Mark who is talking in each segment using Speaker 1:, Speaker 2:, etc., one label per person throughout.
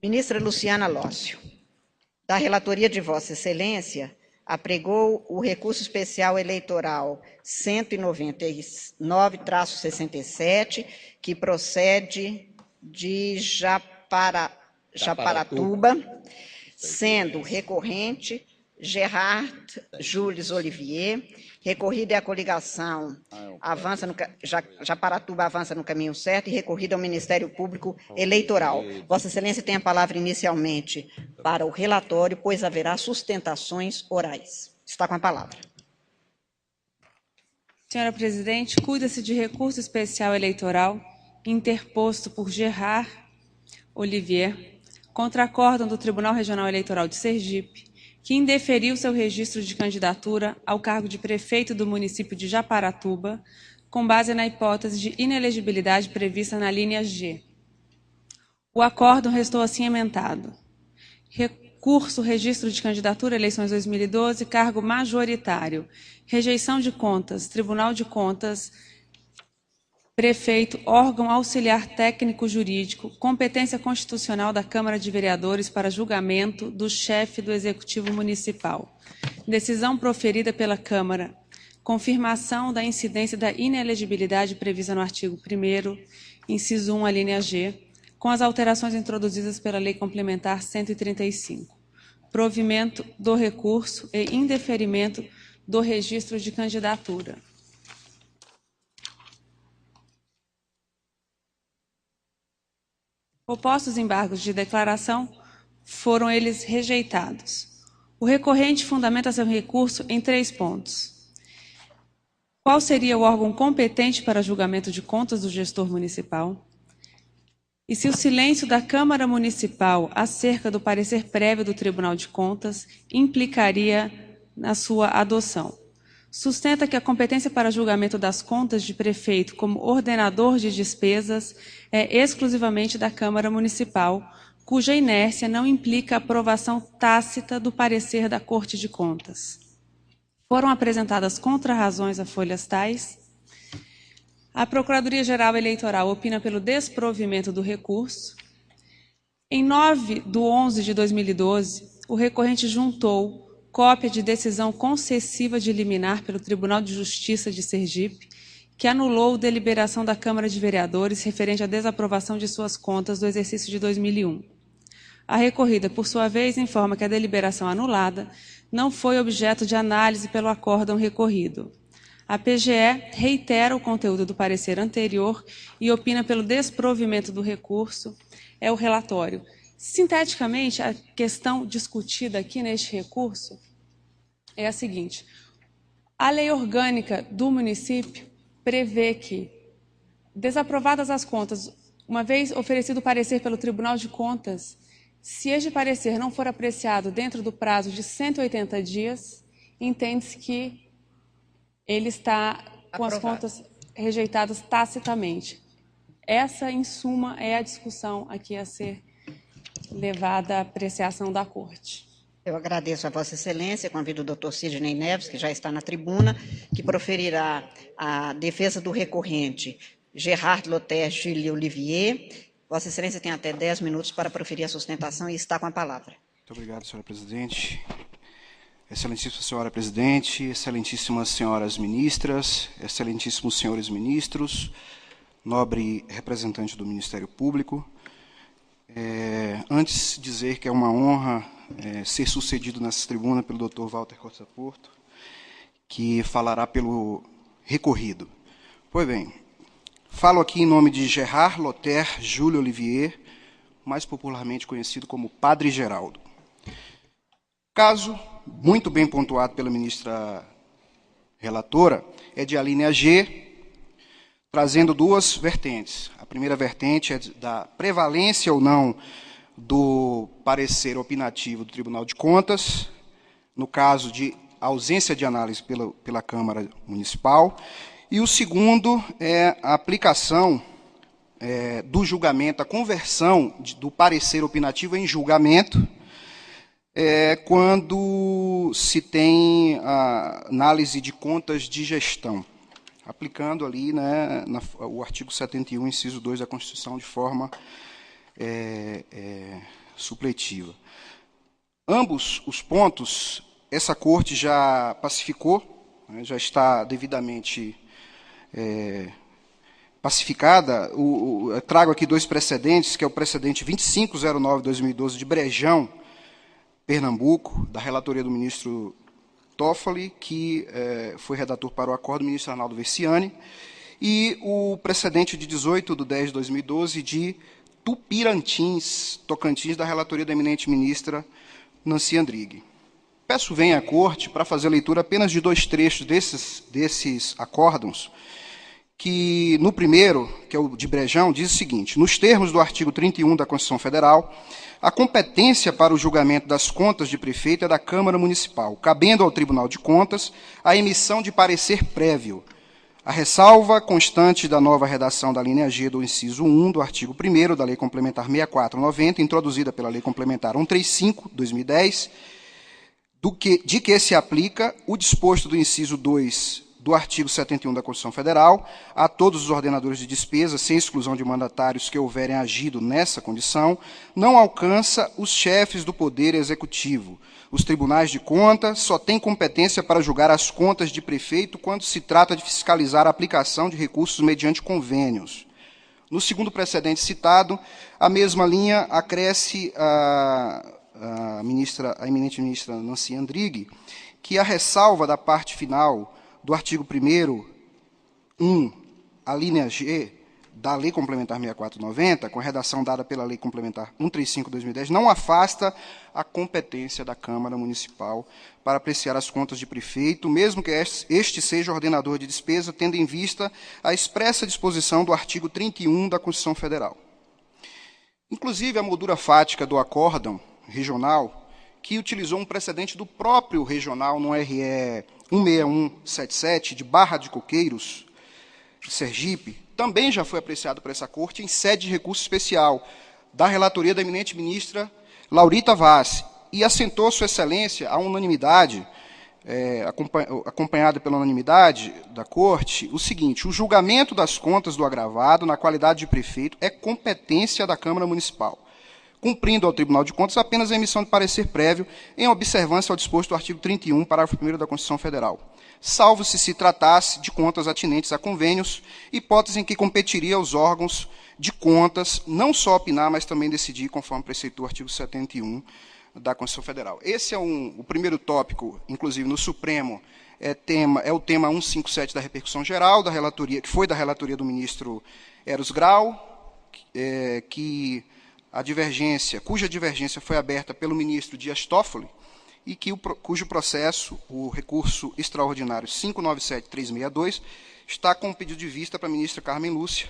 Speaker 1: Ministra Luciana Lócio, da relatoria de Vossa Excelência, apregou o recurso especial eleitoral 199-67, que procede de Japaratuba, sendo recorrente Gerard Jules Olivier. Recorrida é a coligação Japaratuba avança no caminho certo, e recorrida ao Ministério Público Eleitoral. Vossa Excelência tem a palavra inicialmente para o relatório, pois haverá sustentações orais. Está com a palavra.
Speaker 2: Senhora Presidente, cuida-se de recurso especial eleitoral interposto por Gerard Olivier contra acórdão do Tribunal Regional Eleitoral de Sergipe, que indeferiu seu registro de candidatura ao cargo de prefeito do município de Japaratuba, com base na hipótese de inelegibilidade prevista na linha G. O acórdão restou assim emendado. Recurso, registro de candidatura, eleições 2012, cargo majoritário. Rejeição de contas, Tribunal de Contas, prefeito, órgão auxiliar técnico-jurídico, competência constitucional da Câmara de Vereadores para julgamento do chefe do Executivo Municipal. Decisão proferida pela Câmara. Confirmação da incidência da inelegibilidade prevista no artigo 1º, inciso 1, a linha G, com as alterações introduzidas pela Lei Complementar 135. Provimento do recurso e indeferimento do registro de candidatura. Opostos embargos de declaração, foram eles rejeitados. O recorrente fundamenta seu recurso em 3 pontos. Qual seria o órgão competente para julgamento de contas do gestor municipal? E se o silêncio da Câmara Municipal acerca do parecer prévio do Tribunal de Contas implicaria na sua adoção? Sustenta que a competência para julgamento das contas de prefeito como ordenador de despesas é exclusivamente da Câmara Municipal, cuja inércia não implica a aprovação tácita do parecer da Corte de Contas. Foram apresentadas contrarrazões a folhas tais. A Procuradoria-Geral Eleitoral opina pelo desprovimento do recurso. Em 9/11/2012, o recorrente juntou cópia de decisão concessiva de liminar pelo Tribunal de Justiça de Sergipe, que anulou deliberação da Câmara de Vereadores referente à desaprovação de suas contas do exercício de 2001. A recorrida, por sua vez, informa que a deliberação anulada não foi objeto de análise pelo acórdão recorrido. A PGE reitera o conteúdo do parecer anterior e opina pelo desprovimento do recurso. É o relatório. Sinteticamente, a questão discutida aqui neste recurso é a seguinte: a lei orgânica do município prevê que, desaprovadas as contas, uma vez oferecido o parecer pelo Tribunal de Contas, se este parecer não for apreciado dentro do prazo de 180 dias, entende-se que ele está com as contas rejeitadas tacitamente. Essa, em suma, é a discussão aqui a ser levada à apreciação da Corte.
Speaker 1: Eu agradeço a Vossa Excelência, convido o doutor Sidney Neves, que já está na tribuna, que proferirá a defesa do recorrente Gerard Lothar Jules Olivier. Vossa Excelência tem até 10 minutos para proferir a sustentação e está com a palavra.
Speaker 3: Muito obrigado, senhora Presidente. Excelentíssima senhora Presidente, excelentíssimas senhoras ministras, excelentíssimos senhores ministros, nobre representante do Ministério Público. Antes, dizer que é uma honra ser sucedido nessa tribuna pelo Dr. Walter Costa Porto, que falará pelo recorrido. Pois bem, falo aqui em nome de Gerard Lothar Jules Olivier, mais popularmente conhecido como Padre Geraldo. Caso, muito bem pontuado pela ministra relatora, é de alínea G, trazendo 2 vertentes. A primeira vertente é da prevalência ou não do parecer opinativo do Tribunal de Contas, no caso de ausência de análise pela Câmara Municipal, e o segundo é a aplicação do julgamento, a conversão do parecer opinativo em julgamento, quando se tem a análise de contas de gestão, aplicando ali, né, o artigo 71, inciso 2 da Constituição, de forma supletiva. Ambos os pontos, essa Corte já pacificou, né, já está devidamente pacificada. Eu trago aqui dois precedentes, que é o precedente 2509/2012 de Brejão, Pernambuco, da relatoria do ministro Toffoli, que foi redator para o acordo, do ministro Arnaldo Versiani, e o precedente de 18/10/2012 de Tupirantins, Tocantins, da relatoria da eminente ministra Nancy Andrighi. Peço venha à Corte para fazer a leitura apenas de dois trechos desses acórdãos, que, no primeiro, que é o de Brejão, diz o seguinte: nos termos do artigo 31 da Constituição Federal, a competência para o julgamento das contas de prefeito é da Câmara Municipal, cabendo ao Tribunal de Contas a emissão de parecer prévio. A ressalva constante da nova redação da linha G do inciso 1 do artigo 1º da Lei Complementar 64/90, introduzida pela Lei Complementar 135/2010, de que se aplica o disposto do inciso 2 do artigo 71 da Constituição Federal a todos os ordenadores de despesa, sem exclusão de mandatários que houverem agido nessa condição, não alcança os chefes do Poder Executivo. Os tribunais de contas só têm competência para julgar as contas de prefeito quando se trata de fiscalizar a aplicação de recursos mediante convênios. No segundo precedente citado, a mesma linha acresce a eminente ministra Nancy Andrighi, que a ressalva da parte final do artigo 1º, 1, a linha G da Lei Complementar 64/90, com a redação dada pela Lei Complementar 135/2010, não afasta a competência da Câmara Municipal para apreciar as contas de prefeito, mesmo que este seja ordenador de despesa, tendo em vista a expressa disposição do artigo 31 da Constituição Federal. Inclusive, a moldura fática do acórdão regional, que utilizou um precedente do próprio regional no RE 16177, de Barra de Coqueiros, Sergipe, também já foi apreciado por essa Corte em sede de recurso especial, da relatoria da eminente ministra Laurita Vaz, e assentou Sua Excelência à unanimidade, acompanhada pela unanimidade da Corte, o seguinte: o julgamento das contas do agravado, na qualidade de prefeito, é competência da Câmara Municipal, cumprindo ao Tribunal de Contas apenas a emissão de parecer prévio em observância ao disposto do artigo 31, parágrafo 1º da Constituição Federal, salvo se tratasse de contas atinentes a convênios, hipótese em que competiria aos órgãos de contas não só opinar, mas também decidir, conforme preceitou o artigo 71 da Constituição Federal. Esse é o primeiro tópico, inclusive no Supremo, é o tema 157 da repercussão geral, da relatoria, que foi da relatoria do ministro Eros Grau, cuja divergência foi aberta pelo ministro Dias Toffoli, e cujo processo, o recurso extraordinário 597362, está com pedido de vista para a ministra Carmen Lúcia.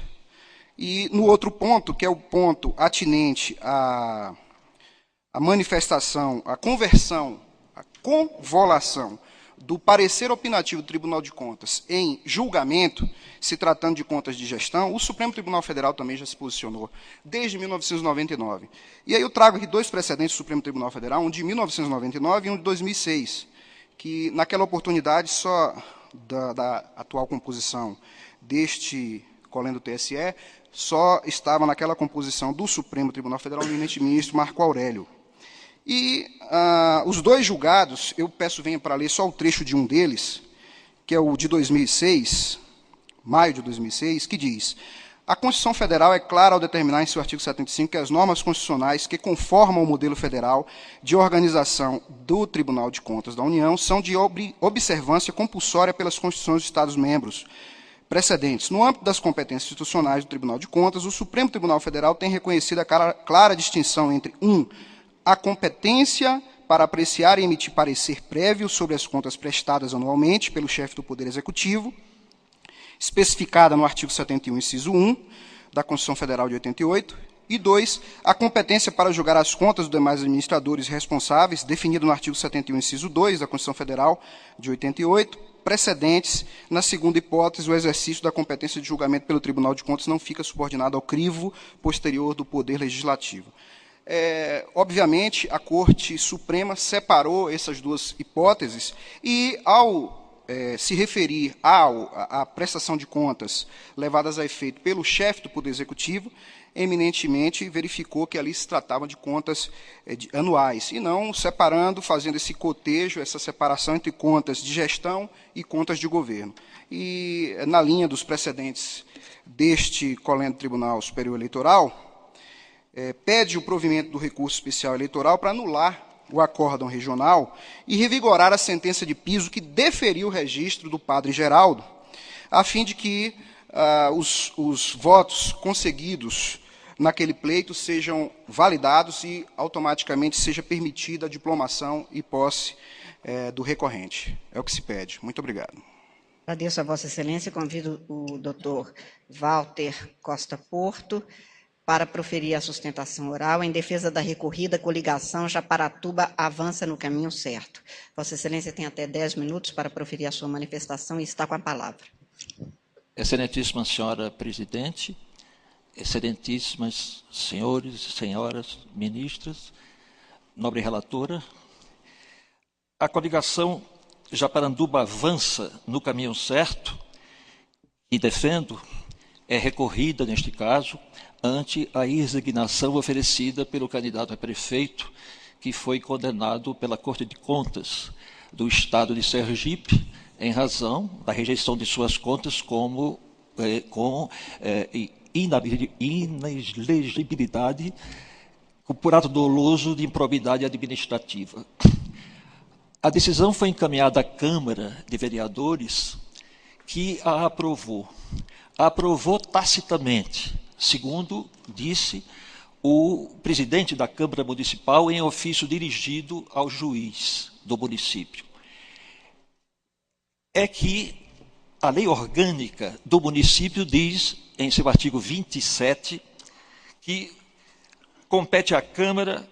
Speaker 3: E no outro ponto, que é o ponto atinente à manifestação, à conversão, à convolação do parecer opinativo do Tribunal de Contas em julgamento, se tratando de contas de gestão, o Supremo Tribunal Federal também já se posicionou desde 1999. E aí eu trago aqui dois precedentes do Supremo Tribunal Federal, um de 1999 e um de 2006, que naquela oportunidade só da atual composição deste colém do TSE, só estava naquela composição do Supremo Tribunal Federal o eminente ministro Marco Aurélio. E os dois julgados, eu peço venha para ler só o trecho de um deles, que é o de 2006, maio de 2006, que diz: a Constituição Federal é clara ao determinar em seu artigo 75 que as normas constitucionais que conformam o modelo federal de organização do Tribunal de Contas da União são de observância compulsória pelas Constituições dos Estados-membros precedentes. No âmbito das competências institucionais do Tribunal de Contas, o Supremo Tribunal Federal tem reconhecido a clara distinção entre a competência para apreciar e emitir parecer prévio sobre as contas prestadas anualmente pelo chefe do Poder Executivo, especificada no artigo 71, inciso 1, da Constituição Federal de 88, e 2, a competência para julgar as contas dos demais administradores responsáveis, definido no artigo 71, inciso 2, da Constituição Federal de 88, precedentes. Na segunda hipótese, o exercício da competência de julgamento pelo Tribunal de Contas não fica subordinado ao crivo posterior do Poder Legislativo. Obviamente, a Corte Suprema separou essas duas hipóteses e, ao se referir à prestação de contas levadas a efeito pelo chefe do Poder Executivo, eminentemente verificou que ali se tratava de contas anuais, e não separando, fazendo esse cotejo, essa separação entre contas de gestão e contas de governo. E, na linha dos precedentes deste Colégio Tribunal Superior Eleitoral, pede o provimento do recurso especial eleitoral para anular o acórdão regional e revigorar a sentença de piso que deferiu o registro do padre Geraldo, a fim de que os votos conseguidos naquele pleito sejam validados e automaticamente seja permitida a diplomação e posse do recorrente. É o que se pede. Muito obrigado.
Speaker 1: Agradeço a Vossa Excelência e convido o doutor Walter Costa Porto para proferir a sustentação oral em defesa da recorrida coligação Japaratuba avança no caminho certo. Vossa Excelência tem até 10 minutos para proferir a sua manifestação e está com a palavra.
Speaker 4: Excelentíssima senhora presidente, excelentíssimas senhores e senhoras ministras, nobre relatora, a coligação Japaranduba avança no caminho certo e defendo é recorrida, neste caso, ante a resignação oferecida pelo candidato a prefeito, que foi condenado pela Corte de Contas do Estado de Sergipe, em razão da rejeição de suas contas com inelegibilidade por ato doloso de improbidade administrativa. A decisão foi encaminhada à Câmara de Vereadores, que a aprovou. A aprovou tacitamente, segundo disse o presidente da Câmara Municipal em ofício dirigido ao juiz do município. É que a lei orgânica do município diz, em seu artigo 27, que compete à Câmara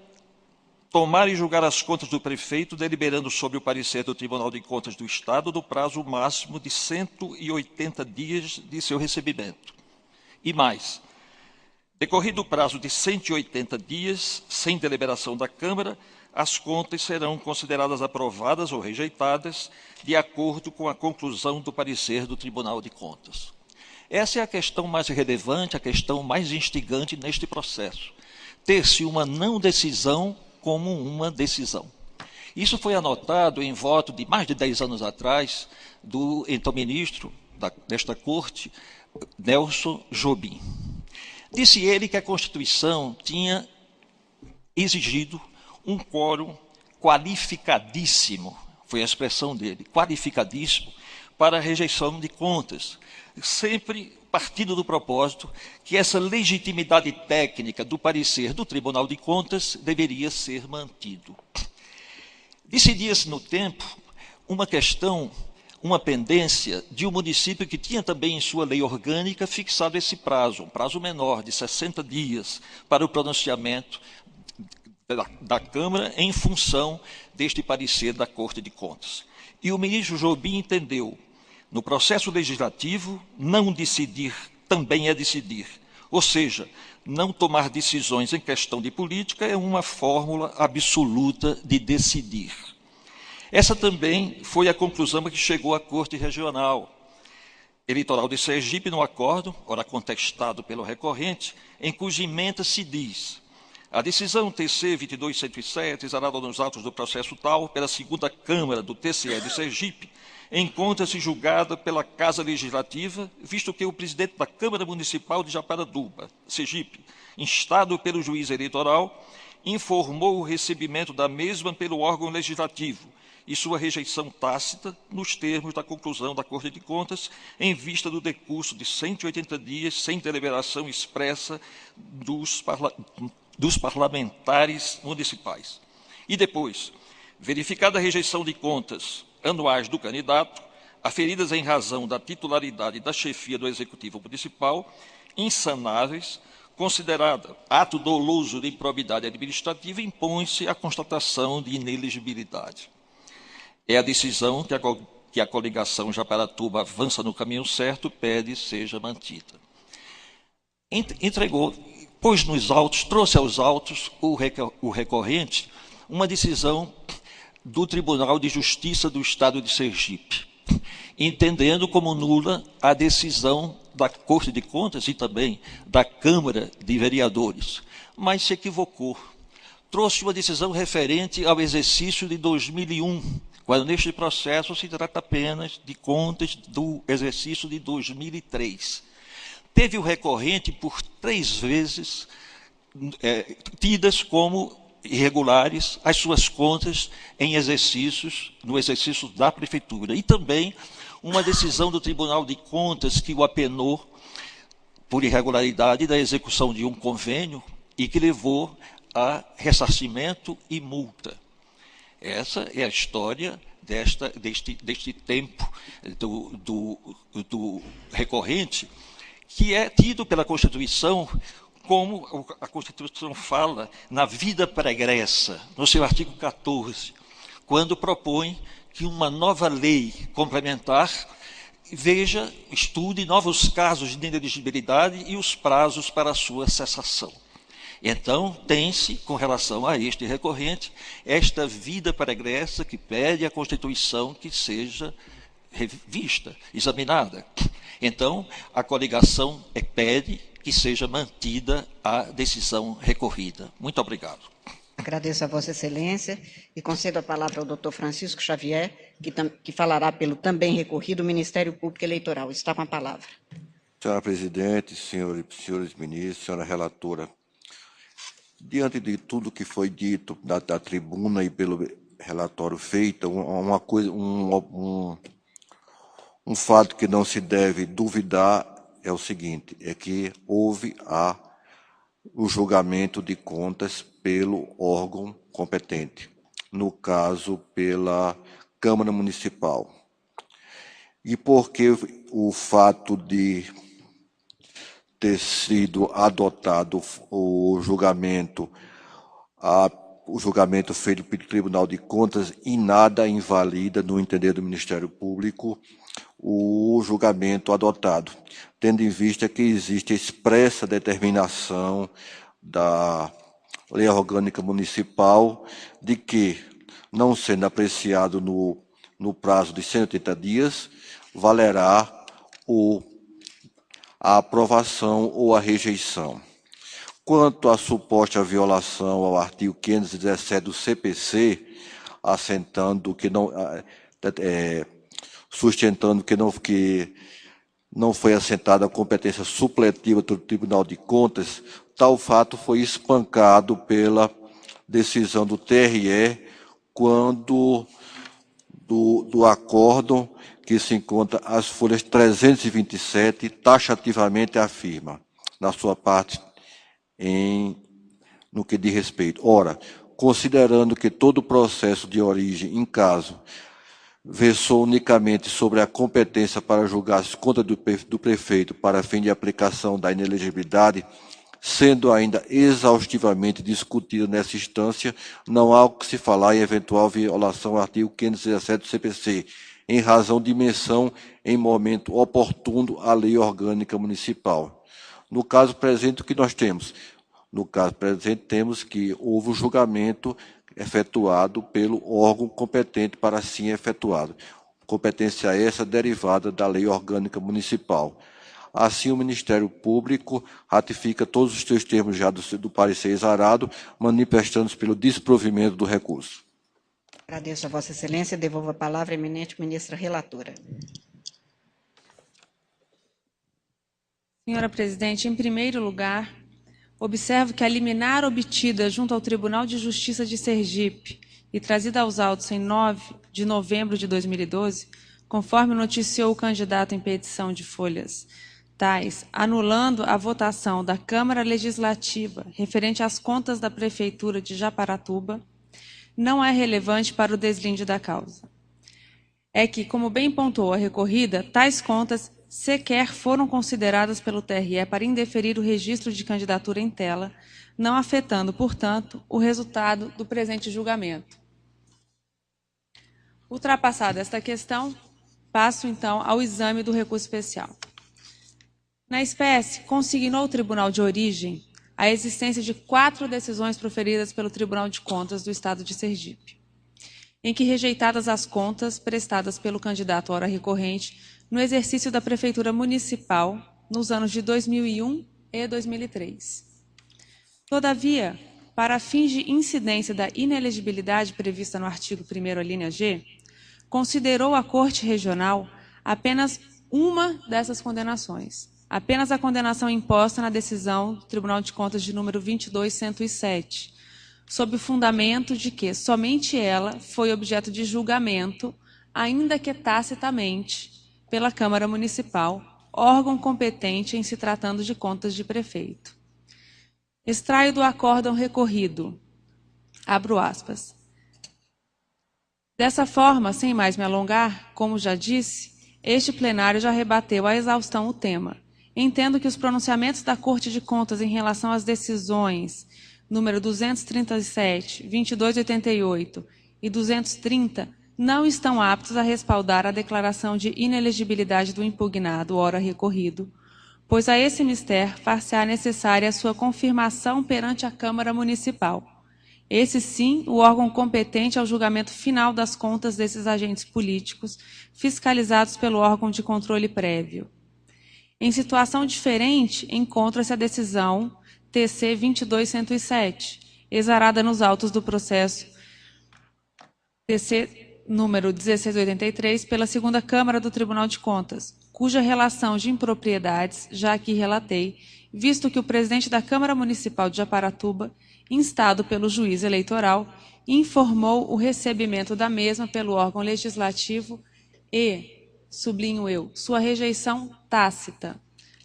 Speaker 4: tomar e julgar as contas do prefeito, deliberando sobre o parecer do Tribunal de Contas do Estado no prazo máximo de 180 dias de seu recebimento. E mais, decorrido o prazo de 180 dias, sem deliberação da Câmara, as contas serão consideradas aprovadas ou rejeitadas de acordo com a conclusão do parecer do Tribunal de Contas. Essa é a questão mais relevante, a questão mais instigante neste processo. Ter-se uma não decisão como uma decisão. Isso foi anotado em voto de mais de 10 anos atrás do então ministro desta Corte, Nelson Jobim. Disse ele que a Constituição tinha exigido um quórum qualificadíssimo, foi a expressão dele, qualificadíssimo, para a rejeição de contas, sempre partindo do propósito que essa legitimidade técnica do parecer do Tribunal de Contas deveria ser mantido. Decidia-se no tempo uma questão, uma pendência de um município que tinha também em sua lei orgânica fixado esse prazo, um prazo menor, de 60 dias, para o pronunciamento da Câmara em função deste parecer da Corte de Contas. E o ministro Jobim entendeu, no processo legislativo, não decidir também é decidir. Ou seja, não tomar decisões em questão de política é uma fórmula absoluta de decidir. Essa também foi a conclusão a que chegou a Corte Regional Eleitoral de Sergipe no acórdão, ora contestado pelo recorrente, em cuja ementa se diz: a decisão TC 22107, exarada nos autos do processo tal, pela segunda Câmara do TCE de Sergipe, encontra-se julgada pela Casa Legislativa, visto que o presidente da Câmara Municipal de Japaranduba, Sergipe, instado pelo juiz eleitoral, informou o recebimento da mesma pelo órgão legislativo e sua rejeição tácita nos termos da conclusão da Corte de Contas, em vista do decurso de 180 dias sem deliberação expressa dos parlamentares municipais. E depois, verificada a rejeição de contas anuais do candidato, aferidas em razão da titularidade da chefia do Executivo Municipal, insanáveis, considerada ato doloso de improbidade administrativa, impõe-se a constatação de inelegibilidade. É a decisão que a coligação Japaratuba avança no caminho certo, pede seja mantida. Entregou, pôs nos autos, trouxe aos autos o recorrente uma decisão do Tribunal de Justiça do Estado de Sergipe, entendendo como nula a decisão da Corte de Contas e também da Câmara de Vereadores, mas se equivocou. Trouxe uma decisão referente ao exercício de 2001, quando neste processo se trata apenas de contas do exercício de 2003. Teve o recorrente por 3 vezes tidas como irregulares as suas contas em exercícios, no exercício da Prefeitura. E também uma decisão do Tribunal de Contas que o apenou por irregularidade da execução de um convênio e que levou a ressarcimento e multa. Essa é a história deste tempo do recorrente, que é tido pela Constituição como a Constituição fala na vida pregressa, no seu artigo 14, quando propõe que uma nova lei complementar estude novos casos de inelegibilidade e os prazos para a sua cessação. Então, tem-se, com relação a este recorrente, esta vida pregressa que pede à Constituição que seja revista, examinada. Então, a coligação pede que seja mantida a decisão recorrida. Muito obrigado.
Speaker 1: Agradeço a Vossa Excelência e concedo a palavra ao doutor Francisco Xavier, que falará pelo também recorrido Ministério Público Eleitoral. Está com a palavra.
Speaker 5: Senhora Presidente, senhores ministros, senhora relatora, diante de tudo que foi dito da tribuna e pelo relatório feito, um fato que não se deve duvidar é o seguinte, é que houve o julgamento de contas pelo órgão competente, no caso, pela Câmara Municipal. E porque o fato de ter sido adotado o julgamento feito pelo Tribunal de Contas e nada invalida, no entender do Ministério Público, o julgamento adotado, tendo em vista que existe expressa determinação da Lei Orgânica Municipal de que, não sendo apreciado no prazo de 180 dias, valerá a aprovação ou a rejeição. Quanto à suposta violação ao artigo 517 do CPC, sustentando que não foi assentada a competência supletiva do Tribunal de Contas, tal fato foi espancado pela decisão do TRE quando do acórdão que se encontra as folhas 327, taxativamente afirma, na sua parte, no que diz respeito. Ora, considerando que todo o processo de origem, em caso, versou unicamente sobre a competência para julgar as contas do prefeito para fim de aplicação da inelegibilidade, sendo ainda exaustivamente discutido nessa instância, não há o que se falar em eventual violação ao artigo 517 do CPC, em razão de menção em momento oportuno à Lei Orgânica Municipal. No caso presente, o que nós temos? No caso presente, temos que houve o julgamento efetuado pelo órgão competente para assim efetuado. Competência essa derivada da Lei Orgânica Municipal. Assim, o Ministério Público ratifica todos os seus termos já do parecer exarado, manifestando-se pelo desprovimento do recurso.
Speaker 1: Agradeço a Vossa Excelência e devolvo a palavra à eminente ministra relatora.
Speaker 2: Senhora Presidente, em primeiro lugar, observo que a liminar obtida junto ao Tribunal de Justiça de Sergipe e trazida aos autos em 9 de novembro de 2012, conforme noticiou o candidato em petição de folhas tais, anulando a votação da Câmara Legislativa referente às contas da Prefeitura de Japaratuba, não é relevante para o deslinde da causa. É que, como bem pontuou a recorrida, tais contas sequer foram consideradas pelo TRE para indeferir o registro de candidatura em tela, não afetando, portanto, o resultado do presente julgamento. Ultrapassada esta questão, passo, então, ao exame do recurso especial. Na espécie, consignou o Tribunal de Origem a existência de 4 decisões proferidas pelo Tribunal de Contas do Estado de Sergipe. em que rejeitadas as contas prestadas pelo candidato ora recorrente no exercício da Prefeitura Municipal nos anos de 2001 e 2003. Todavia, para fins de incidência da inelegibilidade prevista no artigo 1º, a linha G, considerou a Corte Regional apenas uma dessas condenações, apenas a condenação imposta na decisão do Tribunal de Contas de número 22.107, sob o fundamento de que somente ela foi objeto de julgamento, ainda que tacitamente, pela Câmara Municipal, órgão competente em se tratando de contas de prefeito. Extraio do acórdão recorrido, abro aspas. Dessa forma, sem mais me alongar, como já disse, este plenário já rebateu à exaustão o tema. Entendo que os pronunciamentos da Corte de Contas em relação às decisões número 237, 2288 e 230 não estão aptos a respaldar a declaração de inelegibilidade do impugnado, ora recorrido, pois a esse mister far-se-á necessária a sua confirmação perante a Câmara Municipal. Esse, sim, o órgão competente ao julgamento final das contas desses agentes políticos, fiscalizados pelo órgão de controle prévio. Em situação diferente, encontra-se a decisão TC 22107, exarada nos autos do processo TC número 1683 pela segunda Câmara do Tribunal de Contas, cuja relação de impropriedades já aqui relatei, visto que o presidente da Câmara Municipal de Japaratuba, instado pelo juiz eleitoral, informou o recebimento da mesma pelo órgão legislativo e, sublinho eu, sua rejeição tácita,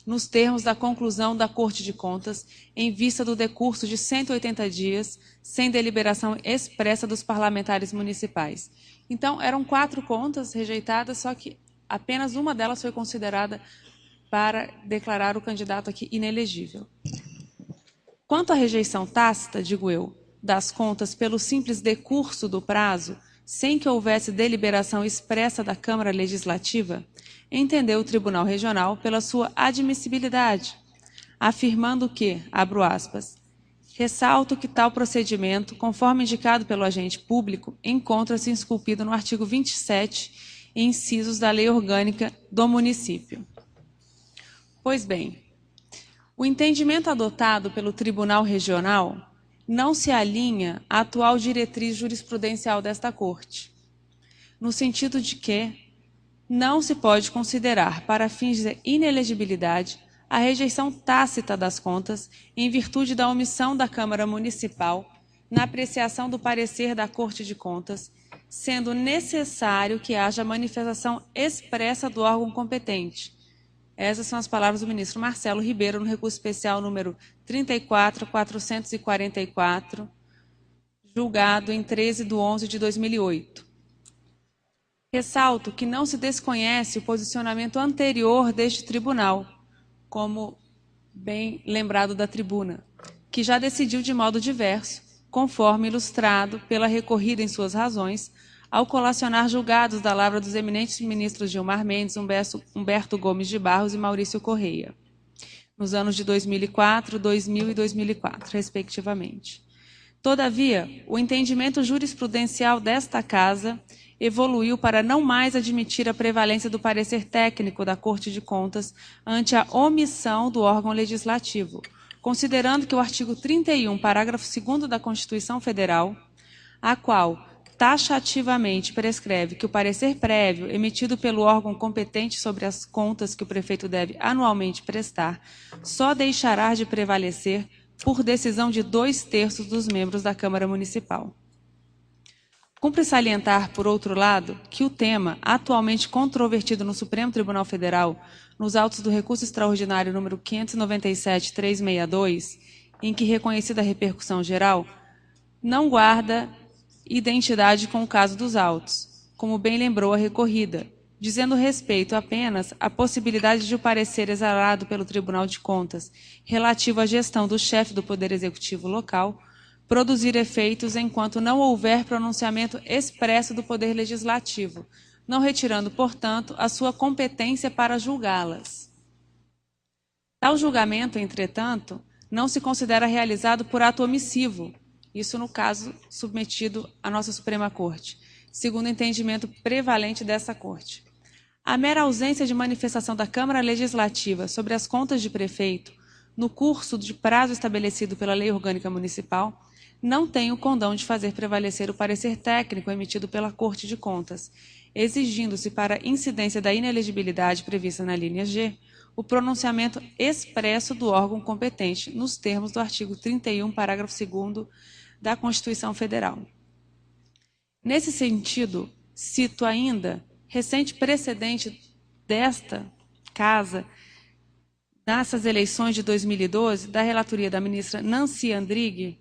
Speaker 2: nos termos da conclusão da Corte de Contas, em vista do decurso de 180 dias, sem deliberação expressa dos parlamentares municipais. Então, eram 4 contas rejeitadas, só que apenas uma delas foi considerada para declarar o candidato aqui inelegível. Quanto à rejeição tácita, digo eu, das contas pelo simples decurso do prazo, sem que houvesse deliberação expressa da Câmara Legislativa, entendeu o Tribunal Regional pela sua admissibilidade, afirmando que, abro aspas, ressalto que tal procedimento, conforme indicado pelo agente público, encontra-se esculpido no artigo 27, incisos da Lei Orgânica do Município. Pois bem, o entendimento adotado pelo Tribunal Regional não se alinha à atual diretriz jurisprudencial desta Corte, no sentido de que não se pode considerar, para fins de inelegibilidade, a rejeição tácita das contas em virtude da omissão da Câmara Municipal na apreciação do parecer da Corte de Contas, sendo necessário que haja manifestação expressa do órgão competente. Essas são as palavras do ministro Marcelo Ribeiro no recurso especial número 34.444, julgado em 13/11/2008. Ressalto que não se desconhece o posicionamento anterior deste tribunal, como bem lembrado da tribuna, que já decidiu de modo diverso, conforme ilustrado pela recorrida em suas razões, ao colacionar julgados da lavra dos eminentes ministros Gilmar Mendes, Humberto Gomes de Barros e Maurício Correia, nos anos de 2004, 2000 e 2004, respectivamente. Todavia, o entendimento jurisprudencial desta Casa evoluiu para não mais admitir a prevalência do parecer técnico da Corte de Contas ante a omissão do órgão legislativo, considerando que o artigo 31, parágrafo 2º da Constituição Federal, a qual taxativamente prescreve que o parecer prévio emitido pelo órgão competente sobre as contas que o prefeito deve anualmente prestar só deixará de prevalecer por decisão de 2/3 dos membros da Câmara Municipal. Cumpre salientar, por outro lado, que o tema, atualmente controvertido no Supremo Tribunal Federal, nos autos do recurso extraordinário número 597.362, em que reconhecida a repercussão geral, não guarda identidade com o caso dos autos, como bem lembrou a recorrida, dizendo respeito apenas à possibilidade de o parecer exarado pelo Tribunal de Contas relativo à gestão do chefe do Poder Executivo local produzir efeitos enquanto não houver pronunciamento expresso do Poder Legislativo, não retirando, portanto, a sua competência para julgá-las. Tal julgamento, entretanto, não se considera realizado por ato omissivo, isso no caso submetido à nossa Suprema Corte, segundo o entendimento prevalente dessa Corte. A mera ausência de manifestação da Câmara Legislativa sobre as contas de prefeito, no curso de prazo estabelecido pela Lei Orgânica Municipal, não tem o condão de fazer prevalecer o parecer técnico emitido pela Corte de Contas, exigindo-se para incidência da inelegibilidade prevista na linha G, o pronunciamento expresso do órgão competente, nos termos do artigo 31, parágrafo 2º da Constituição Federal. Nesse sentido, cito ainda recente precedente desta Casa, nessas eleições de 2012, da relatoria da ministra Nancy Andrighi,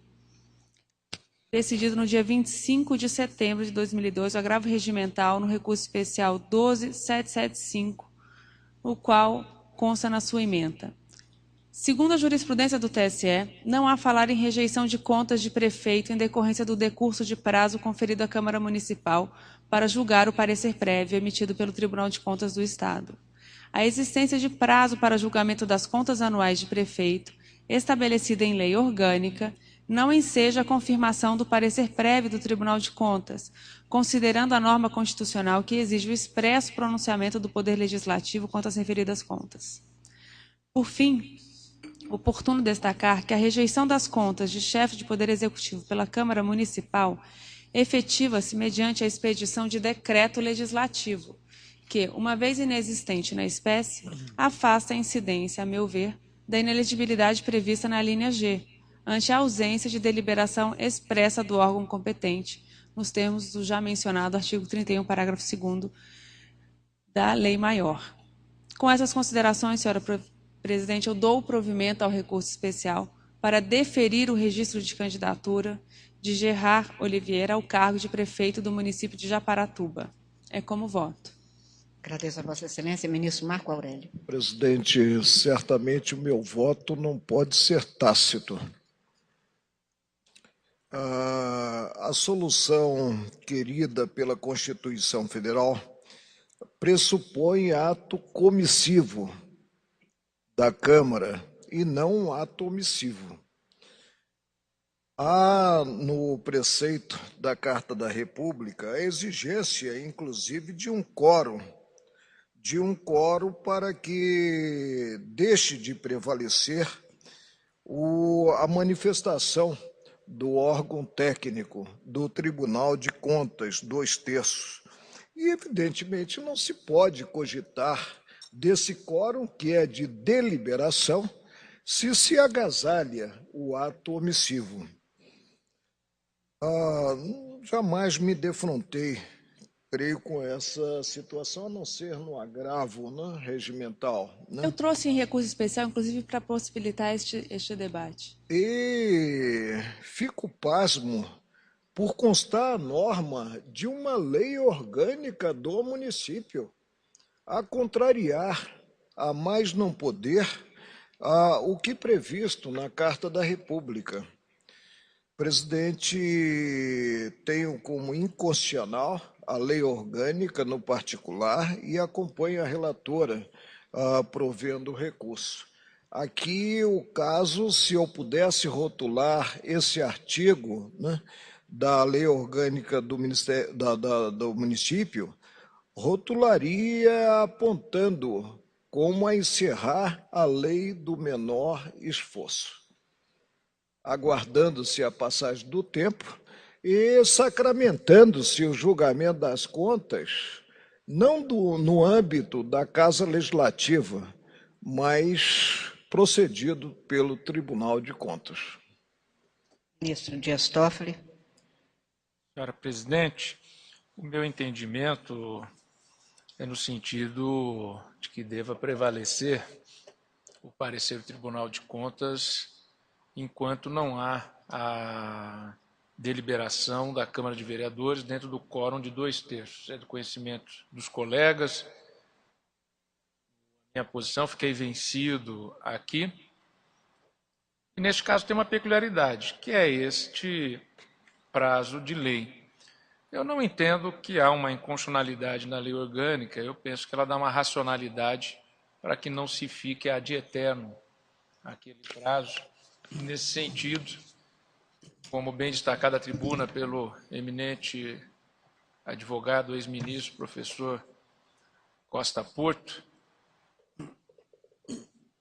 Speaker 2: decidido no dia 25 de setembro de 2012, o agravo regimental no recurso especial 12775, o qual consta na sua ementa. Segundo a jurisprudência do TSE, não há falar em rejeição de contas de prefeito em decorrência do decurso de prazo conferido à Câmara Municipal para julgar o parecer prévio emitido pelo Tribunal de Contas do Estado. A existência de prazo para julgamento das contas anuais de prefeito, estabelecida em lei orgânica, não enseja a confirmação do parecer prévio do Tribunal de Contas, considerando a norma constitucional que exige o expresso pronunciamento do Poder Legislativo quanto às referidas contas. Por fim, oportuno destacar que a rejeição das contas de chefe de Poder Executivo pela Câmara Municipal efetiva-se mediante a expedição de decreto legislativo, que, uma vez inexistente na espécie, afasta a incidência, a meu ver, da inelegibilidade prevista na linha G, ante a ausência de deliberação expressa do órgão competente, nos termos do já mencionado artigo 31, parágrafo 2º da Lei Maior. Com essas considerações, senhora Presidente, eu dou o provimento ao recurso especial para deferir o registro de candidatura de Gerard Oliveira ao cargo de prefeito do município de Japaratuba. É como voto.
Speaker 1: Agradeço a Vossa Excelência, ministro Marco Aurélio.
Speaker 6: Presidente, certamente o meu voto não pode ser tácito. A solução querida pela Constituição Federal pressupõe ato comissivo da Câmara e não um ato omissivo. Há no preceito da Carta da República a exigência, inclusive, de um quórum para que deixe de prevalecer a manifestação do órgão técnico do Tribunal de Contas, 2/3. E, evidentemente, não se pode cogitar desse quórum, que é de deliberação, se agasalha o ato omissivo. Jamais me defrontei, creio, com essa situação, a não ser no agravo, né, regimental. Né?
Speaker 2: Eu trouxe em recurso especial, inclusive, para possibilitar este debate.
Speaker 6: E fico pasmo por constar a norma de uma lei orgânica do município, a contrariar, a mais não poder, o que previsto na Carta da República. Presidente, tenho como inconstitucional a lei orgânica no particular e acompanho a relatora provendo o recurso. Aqui o caso, se eu pudesse rotular esse artigo, né, da lei orgânica do município, rotularia apontando como a encerrar a lei do menor esforço, aguardando-se a passagem do tempo e sacramentando-se o julgamento das contas, não no âmbito da Casa Legislativa, mas procedido pelo Tribunal de Contas.
Speaker 1: Ministro Dias Toffoli.
Speaker 7: Senhora Presidente, o meu entendimento é no sentido de que deva prevalecer o parecer do Tribunal de Contas enquanto não há a deliberação da Câmara de Vereadores dentro do quórum de 2/3. É do conhecimento dos colegas. Minha posição, fiquei vencido aqui. E, neste caso, tem uma peculiaridade, que é este prazo de lei. Eu não entendo que há uma inconstitucionalidade na lei orgânica, eu penso que ela dá uma racionalidade para que não se fique ad eterno aquele prazo. E, nesse sentido, como bem destacado à tribuna pelo eminente advogado, ex-ministro, professor Costa Porto,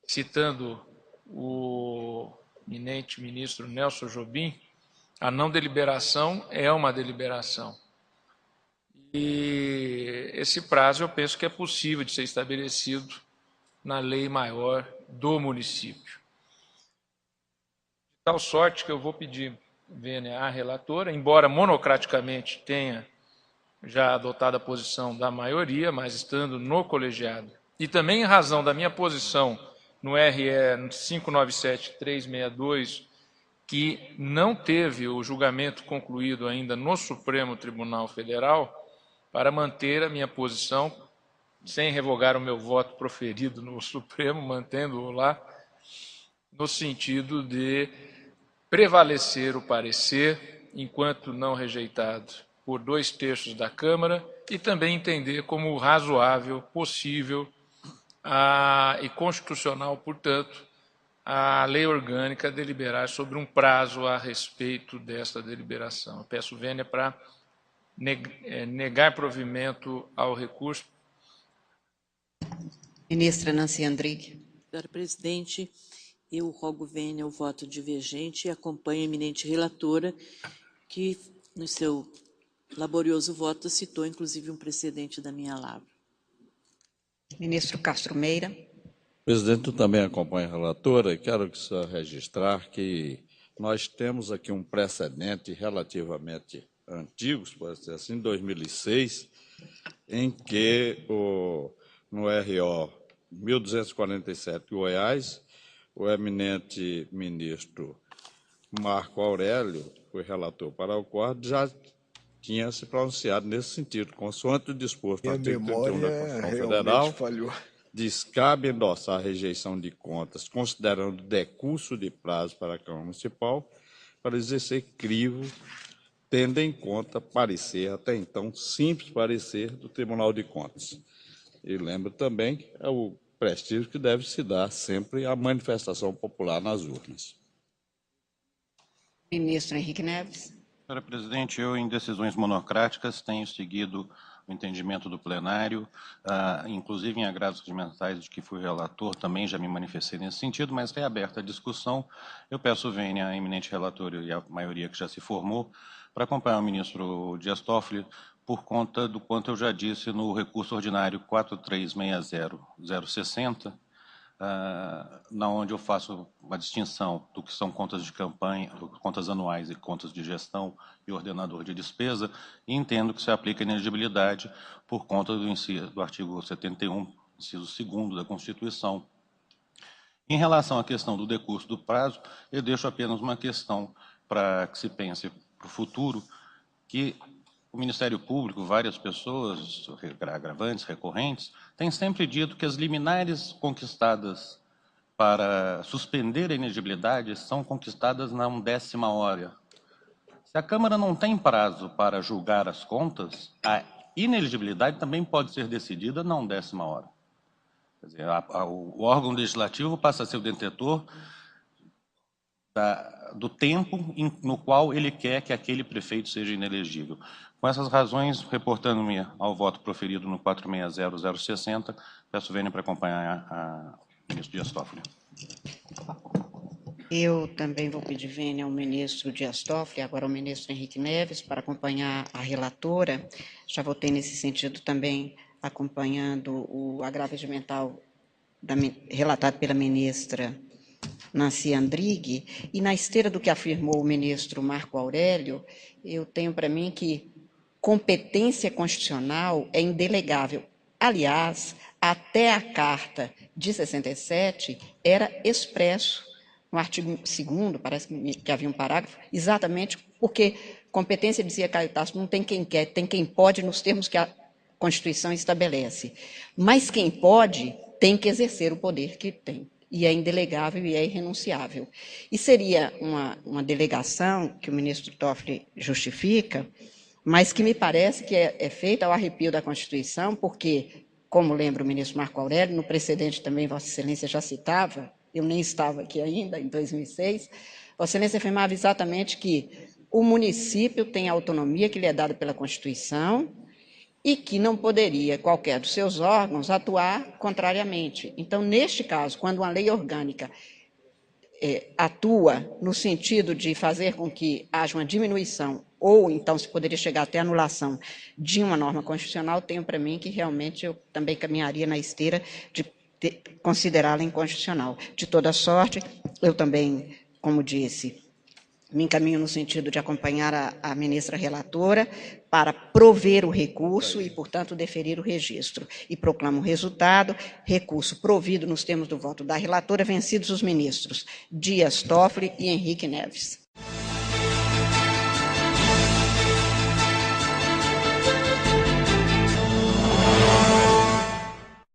Speaker 7: citando o eminente ministro Nelson Jobim, a não deliberação é uma deliberação. E esse prazo eu penso que é possível de ser estabelecido na lei maior do município. De tal sorte que eu vou pedir, Vênia, à relatora, embora monocraticamente tenha já adotado a posição da maioria, mas estando no colegiado, e também em razão da minha posição no RE 597-362, que não teve o julgamento concluído ainda no Supremo Tribunal Federal, para manter a minha posição, sem revogar o meu voto proferido no Supremo, mantendo-o lá, no sentido de prevalecer o parecer, enquanto não rejeitado por 2/3 da Câmara, e também entender como razoável, possível e constitucional, portanto, a lei orgânica deliberar sobre um prazo a respeito desta deliberação. Eu peço, Vênia, para negar provimento ao recurso.
Speaker 1: Ministra Nancy Andrighi.
Speaker 8: Senhora presidente, eu rogo Vênia o voto divergente e acompanho a eminente relatora, que no seu laborioso voto citou inclusive um precedente da minha lavra.
Speaker 1: Ministro Castro Meira.
Speaker 9: Presidente, eu também acompanho a relatora e quero que só registrar que nós temos aqui um precedente relativamente antigo, pode ser assim, em 2006, em que no RO 1247 Goiás, o eminente ministro Marco Aurélio, foi relator para o acordo, já tinha se pronunciado nesse sentido, consoante o disposto no artigo 31 da Constituição Federal,
Speaker 6: falhou.
Speaker 9: descabe endossar a rejeição de contas, considerando decurso de prazo para a Câmara Municipal, para exercer crivo, tendo em conta parecer, até então, simples parecer do Tribunal de Contas. E lembro também o prestígio que deve se dar sempre à manifestação popular nas urnas.
Speaker 1: Ministro Henrique Neves.
Speaker 10: Senhora presidente, eu, em decisões monocráticas, tenho seguido o entendimento do plenário, inclusive em agravos regimentais de que fui relator, também já me manifestei nesse sentido, mas reaberta a discussão, eu peço, Vênia, a eminente relatora e a maioria que já se formou, para acompanhar o ministro Dias Toffoli, por conta do quanto eu já disse no recurso ordinário 4360060, na onde eu faço uma distinção do que são contas de campanha, contas anuais e contas de gestão e ordenador de despesa, e entendo que se aplica a inelegibilidade por conta do artigo 71, inciso 2º da Constituição. Em relação à questão do decurso do prazo, eu deixo apenas uma questão para que se pense para o futuro, que o Ministério Público, várias pessoas, agravantes, recorrentes, têm sempre dito que as liminares conquistadas para suspender a inelegibilidade são conquistadas na 1ª hora. Se a Câmara não tem prazo para julgar as contas, a inelegibilidade também pode ser decidida na 1ª hora. Quer dizer, o órgão legislativo passa a ser o detentor do tempo no qual ele quer que aquele prefeito seja inelegível. Com essas razões, reportando-me ao voto proferido no 460060, peço Vênia para acompanhar o ministro Dias Toffoli.
Speaker 1: Eu também vou pedir Vênia ao ministro Dias Toffoli, agora ao ministro Henrique Neves, para acompanhar a relatora. Já votei nesse sentido também, acompanhando o agravo regimental relatado pela ministra Nancy Andrighi, e na esteira do que afirmou o ministro Marco Aurélio, eu tenho para mim que competência constitucional é indelegável. Aliás, até a Carta de 67 era expresso no artigo 2º, parece que havia um parágrafo, exatamente porque competência, dizia Caio Tasso, não tem quem quer, tem quem pode nos termos que a Constituição estabelece. Mas quem pode tem que exercer o poder que tem. E é indelegável e é irrenunciável. E seria uma delegação que o ministro Toffoli justifica, mas que me parece que é feita ao arrepio da Constituição, porque, como lembra o ministro Marco Aurélio, no precedente também Vossa Excelência já citava, eu nem estava aqui ainda, em 2006, Vossa Excelência afirmava exatamente que o município tem a autonomia que lhe é dada pela Constituição e que não poderia qualquer dos seus órgãos atuar contrariamente. Então, neste caso, quando uma lei orgânica atua no sentido de fazer com que haja uma diminuição, ou então se poderia chegar até anulação de uma norma constitucional, tenho para mim que realmente eu também caminharia na esteira de considerá-la inconstitucional. De toda sorte, eu também, como disse, me encaminho no sentido de acompanhar a ministra relatora para prover o recurso e, portanto, deferir o registro. E proclamo o resultado: recurso provido nos termos do voto da relatora, vencidos os ministros Dias Toffoli e Henrique Neves.